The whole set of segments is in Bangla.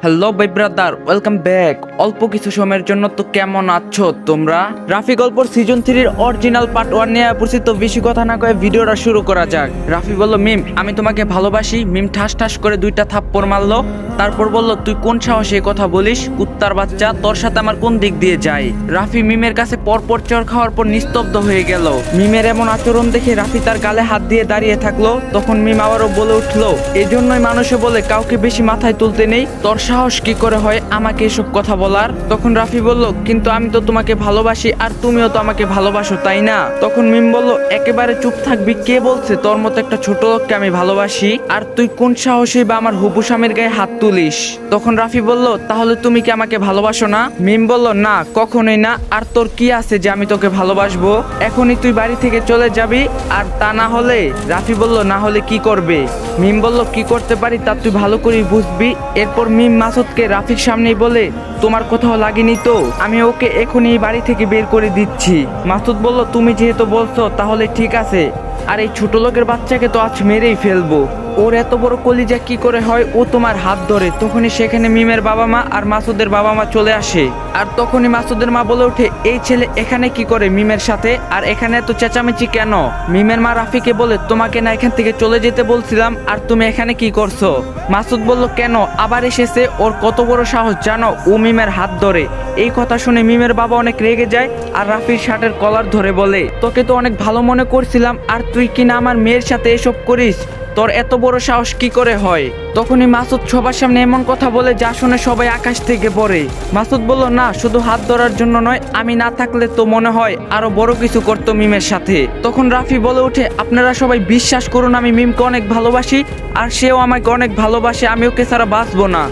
হ্যালো ভাই ব্রাদার, ওয়েলকাম ব্যাক। অল্প কিছু সময়ের জন্য তো কেমন আছো তোমরা? রাফি গল্পর সিজন 3 এর অরিজিনাল পার্ট 1 নিয়ে পরিচিত, বেশি কথা না কয়ে ভিডিওটা শুরু করা যাক। রাফি বলল, মিম আমি তোমাকে ভালোবাসি। মিম ঠাস ঠাস করে দুইটা থাপ্পড় মারলো। তারপর বলল, তুই কোন সাহসে এই কথা বলিস? কুত্তার বাচ্চা, তোর সাথে আমার কোন দিক দিয়ে যায়? রাফি মিমের কাছে পরপর চর খাওয়ার পর নিস্তব্ধ হয়ে গেল। মিমের এমন আচরণ দেখে রাফি তার গালে হাত দিয়ে দাঁড়িয়ে থাকলো। তখন মিম আবারও বলে উঠলো, এজন্যই মানুষে বলে কাউকে বেশি মাথায় তুলতে নেই। তোর সাহস কি করে হয় আমাকে এসব কথা বলার? তখন রাফি বলল, কিন্তু আমি তো তোমাকে ভালোবাসি আর তুমিও তো আমাকে ভালোবাসো, তাই না? তখন মিম বলল, একেবারে চুপ থাকবি? কে বলছে তোর মতো একটা ছোট লোককে আমি ভালোবাসি? আর তুই কোন সাহসে বা আমার হবু স্বামীর গায়ে হাত তুলিস? তখন রাফি বলল, তাহলে তুমি কি আমাকে ভালোবাসো না? মিম বলল, না, কখনোই না। আর তোর কি আছে যে আমি তোকে ভালোবাসবো? এখনই তুই বাড়ি থেকে চলে যাবি, আর তা না হলে? রাফি বলল, না হলে কি করবে? মিম বলল, কি করতে পারি তা তুই ভালো করেই বুঝবি। এরপর মিম মাসুদকে রাফির সামনেই বলে, তোমার কোথাও লাগেনি তো? আমি ওকে এখনই এই বাড়ি থেকে বের করে দিচ্ছি। মাসুদ বলল, তুমি যেহেতু বলছো তাহলে ঠিক আছে। আর এই ছোট লোকের বাচ্চাকে তো আজ মেরেই ফেলবো। ওর এত বড় কলিজা কি করে হয় ও তোমার হাত ধরে? তখনই সেখানে মিমের বাবা মা আর মাসুদের বাবা মা চলে আসে। আর তখনই মাসুদের মা বলে ওঠে, এই ছেলে এখানে কি করে মিমের সাথে? আর এখানে এত চেঁচামেচি কেন? মিমের মা রাফিকে বলে, তোমাকে না এখান থেকে চলে যেতে বলছিলাম, আর তুমি এখানে কি করছো? মাসুদ বলল, কেন আবার এসেছে? ওর কত বড় সাহস জানো? ও মিমের হাত ধরে। এই কথা শুনে মিমের বাবা অনেক রেগে যায় আর রাফির শার্টের কলার ধরে বলে, তোকে তো অনেক ভালো মনে করছিলাম, আর তুই কিনা আমার মেয়ের সাথে এসব করিস? তোর এত বড় সাহস কি করে হয়? তখনই মাসুদ সবার সামনে এমন কথা বলে যা শুনে সবাই আকাশ থেকে পড়ে। মাসুদ বলল, না, শুধু হাত ধরার জন্য নয়, আমি না থাকলে তো মনে হয় আরো বড় কিছু করতো মিমের সাথে। তখন রাফি বলে ওঠে, আপনারা সবাই বিশ্বাস করুন, আমি মিমকে অনেক ভালোবাসি আর সেও আমাকে অনেক ভালোবাসে। আমি ওকে ছাড়া বাঁচবো না।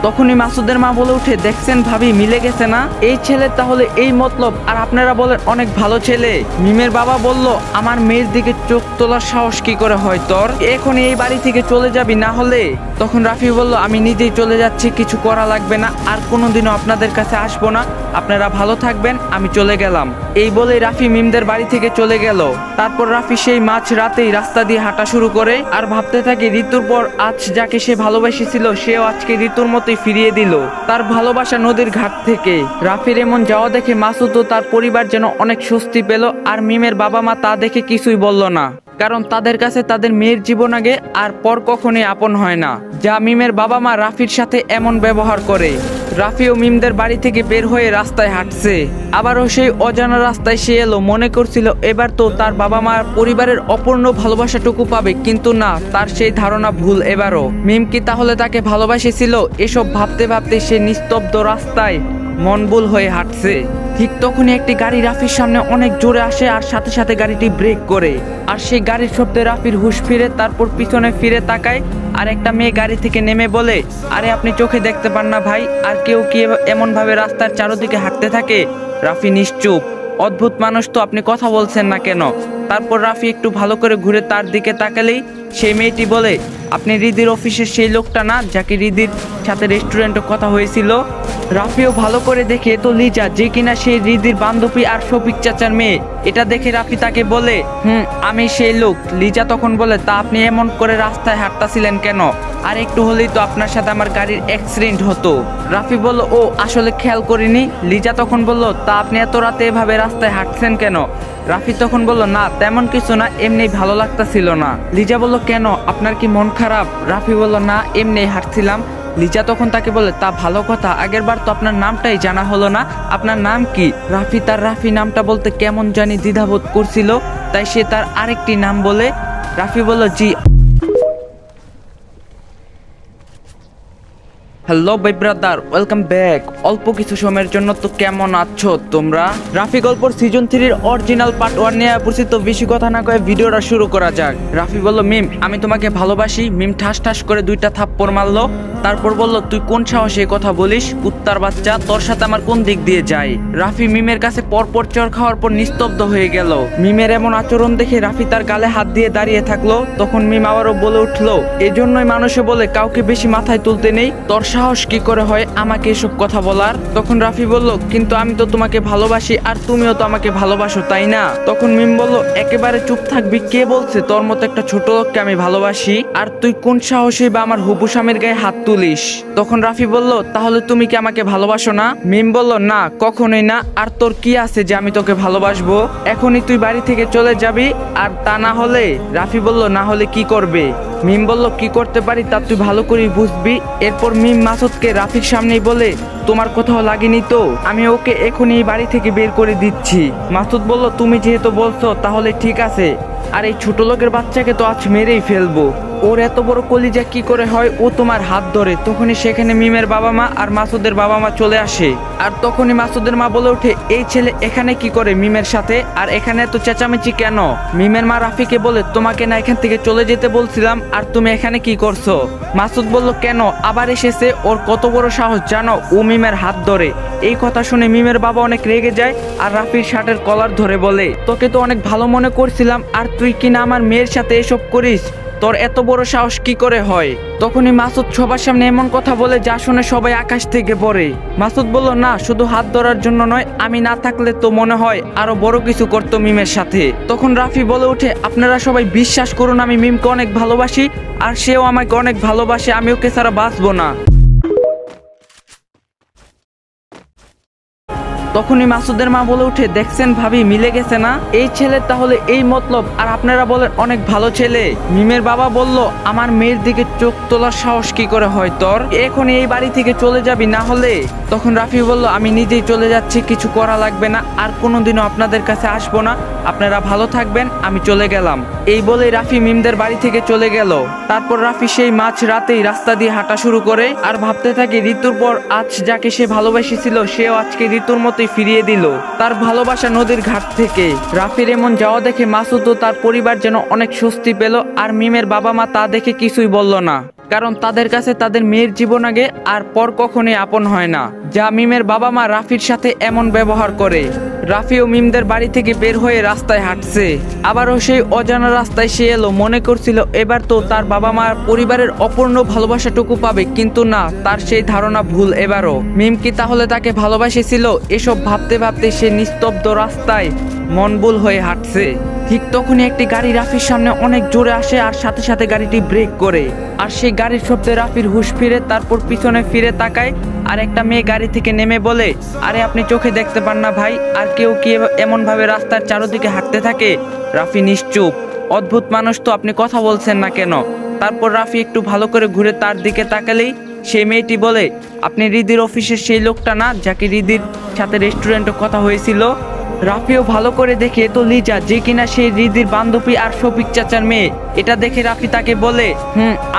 তখনই মাসুদের মা বলে উঠে, দেখছেন ভাবি, মিলে গেছে না? এই ছেলে তাহলে এই মতলব, আর আপনারা বলেন অনেক ভালো ছেলে। মিমের বাবা বলল, আমার মেয়ের দিকে চোখ তোলার সাহস কি করে হয় তোর? এখনই এই বাড়ি থেকে চলে যাবি না হলে? তখন রাফি বলল, আমি নিজেই চলে যাচ্ছি, কিছু করা লাগবে না, আর কোনোদিনও আপনাদের কাছে আসবো না। আপনারা ভালো থাকবেন, আমি চলে গেলাম। এই বলে রাফি মিমদের বাড়ি থেকে চলে গেল। তারপর রাফি সেই মাঝ রাতেই রাস্তা দিয়ে হাঁটা শুরু করে আর ভাবতে থাকে, ঋতুর পর আজ যাকে সে ভালোবেসেছিল সেও আজকে ঋতুর মতোই ফিরিয়ে দিল তার ভালোবাসা নদীর ঘাট থেকে। রাফির এমন যাওয়া দেখে মাসুদ ও তার পরিবার যেন অনেক স্বস্তি পেল। আর মিমের বাবা মা তা দেখে কিছুই বলল না, কারণ তাদের কাছে তাদের মেয়ের জীবন আগে, আর পর কখনোই আপন হয় না। যা মিমের বাবা মা রাফির সাথে এমন ব্যবহার করে। রাফি ও মিমদের বাড়ি থেকে বের হয়ে রাস্তায় হাঁটছে। আবারও সেই অজানা রাস্তায় সে এলো। মনে করছিল এবার তো তার বাবা মার পরিবারের অপূর্ণ ভালোবাসাটুকু পাবে, কিন্তু না, তার সেই ধারণা ভুল। এবারও মিম কি তাহলে তাকে ভালোবাসেছিল? এসব ভাবতে ভাবতে সে নিস্তব্ধ রাস্তায় মনবুল হয়ে হাঁটছে। ঠিক তখনই একটি গাড়ি রাফির সামনে অনেক জোরে আসে আর সাথে সাথে গাড়িটি ব্রেক করে। আর সেই গাড়ির শব্দে রাফির হুঁশ ফিরে। তারপর পিছনে ফিরে তাকায় আর একটা মেয়ে গাড়ি থেকে নেমে বলে, আরে আপনি চোখে দেখতে পান না ভাই? আর কেউ কি এমন ভাবে রাস্তার চারদিকে হাঁটতে থাকে? রাফি নিশ্চুপ। অদ্ভুত মানুষ তো, আপনি কথা বলছেন না কেন? তারপর রাফি একটু ভালো করে ঘুরে তার দিকে তাকালেই সেই মেয়েটি বলে, আপনি রিদির অফিসের সেই লোকটা না, যাকে রিদির সাথে রেস্টুরেন্টে কথা হয়েছিল? রাফিও ভালো করে দেখে, তো লিজা, যে কিনা সেই রিদির বান্ধবী আর শফিক চাচার মেয়ে। এটা দেখে রাফি তাকে বলে, আমি সেই লোক। লিজা তখন বলে, তা আপনি এমন করে রাস্তায় হাঁটতাছিলেন কেন? আর একটু হলেই তো আপনার সাথে আমার গাড়ির অ্যাক্সিডেন্ট হতো। রাফি বলল, ও আসলে খেয়াল করিনি। লিজা তখন বলল, তা আপনি এত রাতে এভাবে রাস্তায় হাঁটছেন কেন? রাফি তখন বলল, না তেমন কিছু না, এমনি ভালো লাগতাছিল না। লিজা বলল, কেন, আপনার কি মন খারাপ? রাফি বলল, না, এমনি হাঁটছিলাম। লিজা তখন তাকে বলে, তা ভালো কথা, আগের বার তো আপনার নামটাই জানা হলো না, আপনার নাম কি? রাফি তার রাফি নামটা বলতে কেমন জানি দ্বিধাবোধ করছিল, তাই সে তার আরেকটি নাম বলে। রাফি বলল, জি। হ্যালো ভাই ব্রাদার, ওয়েলকাম ব্যাক। অল্প কিছু সময়ের জন্য তো কেমন আছো তোমরা? রাফি গল্পর সিজন 3 এর অরিজিনাল পার্ট 1 নিয়ে পরিচিত, বেশি কথা না কয়ে ভিডিওটা শুরু করা যাক। রাফি বলল, মিম আমি তোমাকে ভালোবাসি। মিম ঠাস ঠাস করে দুইটা থাপ্পড় মারলো। তারপর বলল, তুই কোন সাহসে এই কথা বলিস? কুত্তার বাচ্চা, তোর সাথে আমার কোন দিক দিয়ে যায়? রাফি মিমের কাছে পরপর চর খাওয়ার পর নিস্তব্ধ হয়ে গেল। মিমের এমন আচরণ দেখে রাফি তার গালে হাত দিয়ে দাঁড়িয়ে থাকলো। তখন মিম আবারও বলে উঠলো, এজন্যই মানুষে বলে কাউকে বেশি মাথায় তুলতে নেই। তোর সাহস কি করে হয় আমাকে এসব কথা বলার? তখন রাফি বলল, কিন্তু আমি তো তোমাকে ভালোবাসি আর তুমিও তো আমাকে ভালোবাসো, তাই না? তখন মিম বলল, একেবারে চুপ থাকবি, কে বলছে তোর মতো একটা ছোট লোককে আমি ভালোবাসি? আর তুই কোন সাহসে বা আমার হবু স্বামীর গায়ে হাত তুলিস? তখন রাফি বলল, তাহলে তুমি কি আমাকে ভালোবাসো না? মিম বলল, না, কখনোই না। আর তোর কি আছে যে আমি তোকে ভালোবাসবো? এখনই তুই বাড়ি থেকে চলে যাবি, আর তা না হলে? রাফি বলল, না হলে কি করবে? মিম বলল, কি করতে পারি তা তুই ভালো করে বুঝবি। এরপর মিম মাসুদকে রাফির সামনেই বলে, তোমার কোথাও লাগেনি তো? আমি ওকে এখনই বাড়ি থেকে বের করে দিচ্ছি। মাসুদ বলল, তুমি যেহেতু বলছো তাহলে ঠিক আছে। আর এই ছোট লোকের বাচ্চাকে তো আজ মেরেই ফেলবো। ওর এত বড় কলিজা কি করে হয় ও তোমার হাত ধরে? তখনই সেখানে মিমের বাবা মা আর মাসুদের বাবা মা চলে আসে। আর তখনই মাসুদের মা বলে ওঠে, এই ছেলে এখানে কি করে মিমের সাথে? আর এখানে এত চেঁচামেচি কেন? মিমের মা রাফিকে বলে, তোমাকে না এখান থেকে চলে যেতে বলছিলাম, আর তুমি এখানে কি করছো? মাসুদ বলল, কেন আবার এসেছে? ওর কত বড় সাহস জানো? ও মিমের হাত ধরে। এই কথা শুনে মিমের বাবা অনেক রেগে যায় আর রাফির শার্টের কলার ধরে বলে, তোকে তো অনেক ভালো মনে করছিলাম, আর তুই কিনা আমার মেয়ের সাথে এসব করিস? তোর এত বড় সাহস কি করে হয়? তখনই মাসুদ সবার সামনে এমন কথা বলে যা শুনে সবাই আকাশ থেকে পড়ে। মাসুদ বলল, না, শুধু হাত ধরার জন্য নয়, আমি না থাকলে তো মনে হয় আরো বড় কিছু করতো মিমের সাথে। তখন রাফি বলে ওঠে, আপনারা সবাই বিশ্বাস করুন, আমি মিমকে অনেক ভালোবাসি আর সেও আমাকে অনেক ভালোবাসে, আমি ওকে ছাড়া বাঁচবো না। তখনই মাসুদের মা বলে উঠে, দেখছেন ভাবি, মিলে গেছে না? এই ছেলে তাহলে এই মতলব, আর আপনারা বলেন অনেক ভালো ছেলে। মিমের বাবা বলল, আমার মেয়ের দিকে চোখ তোলার সাহস কি করে হয় তোর? এখন এই বাড়ি থেকে চলে যাবি না হলে? তখন রাফি বলল, আমি নিজেই চলে যাচ্ছি, কিছু করা লাগবে না, আর কোনোদিনও আপনাদের কাছে আসবো না, আপনারা ভালো থাকবেন, আমি চলে গেলাম। এই বলে রাফি মিমদের বাড়ি থেকে চলে গেল। তারপর রাফি সেই মাঝ রাতেই রাস্তা দিয়ে হাঁটা শুরু করে আর ভাবতে থাকে, ঋতুর পর আজ যাকে সে ভালোবেসেছিল সেও আজকে ঋতুর মতোই ফিরিয়ে দিল তার ভালোবাসা নদীর ঘাট থেকে। রাফির এমন যাওয়া দেখে মাসুদ ও তার পরিবার যেন অনেক স্বস্তি পেল, আর মিমের বাবা মা তা দেখে কিছুই বলল না, কারণ তাদের কাছে তাদের মেয়ের জীবন আগে, আর পর কখনোই আপন হয় না। যা মিমের বাবা মা রাফির সাথে এমন ব্যবহার করে। রাফি ও মিমদের বাড়ি থেকে বের হয়ে রাস্তায় হাঁটছে। আবারও সেই অজানা রাস্তায় সে এলো, মনে করছিল এবার তো তার বাবা মার পরিবারের অপূর্ণ ভালোবাসাটুকু পাবে, কিন্তু না, তার সেই ধারণা ভুল। এবারও মিম কি তাহলে তাকে ভালোবাসেছিল? এসব ভাবতে ভাবতে সে নিস্তব্ধ রাস্তায় মনবুল হয়ে হাঁটছে। ঠিক তখনই একটি গাড়ি রাফির সামনে অনেক জোরে আসে আর সাথে সাথে গাড়িটি ব্রেক করে। আর সেই গাড়ির শব্দে রাফির হুঁশ ফিরে, তারপর পিছনে ফিরে তাকায় আর একটা মেয়ে গাড়ি থেকে নেমে বলে, আরে আপনি চোখে দেখতে পান না ভাই? আর কেউ কি এমন ভাবে রাস্তার চারদিকে হাঁটতে থাকে? রাফি নিশ্চুপ, অদ্ভুত মানুষ তো, আপনি কথা বলছেন না কেন? তারপর রাফি একটু ভালো করে ঘুরে তার দিকে তাকালেই সেই মেয়েটি বলে, আপনি রিদির অফিসের সেই লোকটা না, যাকে রিদির সাথে রেস্টুরেন্টে কথা হয়েছিল? রাফিও ভালো করে দেখে, তো লিজা, যে কিনা সেই রিদির বান্ধবী আর শফিক চাচার মেয়ে। এটা দেখে রাফি তাকে বলে,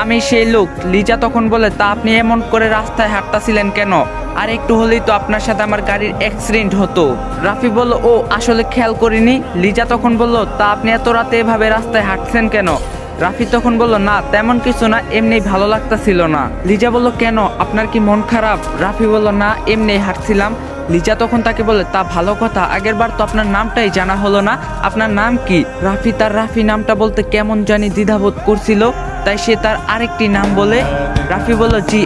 আমি সেই লোক। লিজা তখন বলে, তা আপনি এমন করে রাস্তায় হাঁটতাছিলেন কেন? আর একটু হলেই তো আপনার সাথে আমার গাড়ির অ্যাক্সিডেন্ট হতো। রাফি বলল, ও আসলে খেয়াল করিনি। লিজা তখন বলল, তা আপনি এত রাতে এভাবে রাস্তায় হাঁটছেন কেন? রাফি তখন বলল, না তেমন কিছু না, এমনি ভালো লাগতাছিল না। লিজা বলল, কেন, আপনার কি মন খারাপ? রাফি বলল, না, এমনি হাঁটছিলাম। লিজা তখন তাকে বলে, তা ভালো কথা, আগের বার তো আপনার নামটাই জানা হলো না, আপনার নাম কি? রাফি তার রাফি নামটা বলতে কেমন জানি দ্বিধাবোধ করছিল, তাই সে তার আরেকটি নাম বলে। রাফি বলল, জি